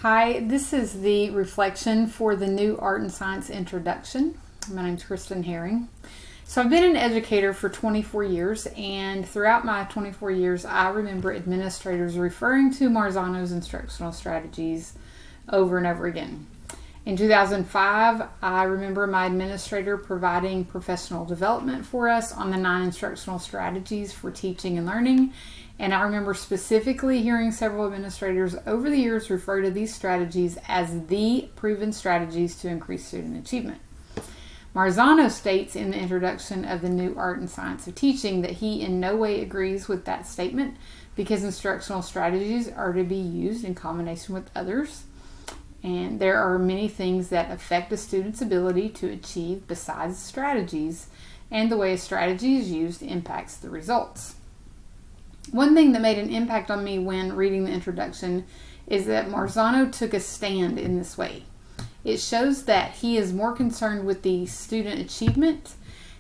Hi, this is the reflection for the new Art and Science introduction. My name's Kristen Herring. So I've been an educator for 24 years, and throughout my 24 years, I remember administrators referring to Marzano's instructional strategies over and over again. In 2005, I remember my administrator providing professional development for us on the 9 instructional strategies for teaching and learning. And I remember specifically hearing several administrators over the years refer to these strategies as the proven strategies to increase student achievement. Marzano states in the introduction of the new Art and Science of Teaching that he in no way agrees with that statement because instructional strategies are to be used in combination with others. And there are many things that affect a student's ability to achieve besides strategies, and the way a strategy is used impacts the results. One thing that made an impact on me when reading the introduction is that Marzano took a stand in this way. It shows that he is more concerned with the student achievement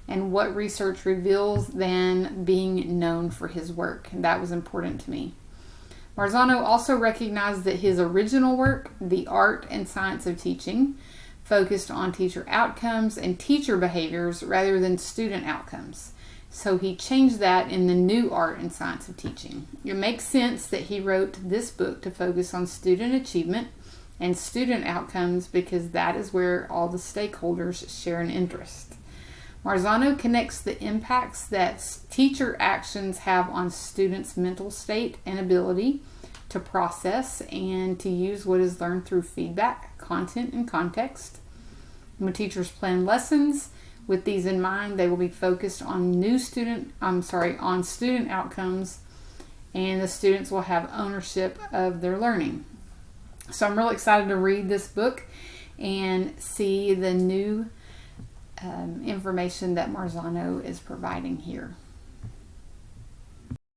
and what research reveals than being known for his work. And that was important to me. Marzano also recognized that his original work, The Art and Science of Teaching, focused on teacher outcomes and teacher behaviors rather than student outcomes. So he changed that in the new Art and Science of Teaching. It makes sense that he wrote this book to focus on student achievement and student outcomes because that is where all the stakeholders share an interest. Marzano connects the impacts that teacher actions have on students' mental state and ability to process and to use what is learned through feedback, content, and context. When teachers plan lessons with these in mind, they will be focused on student outcomes, and the students will have ownership of their learning. So I'm really excited to read this book and see the new information that Marzano is providing here.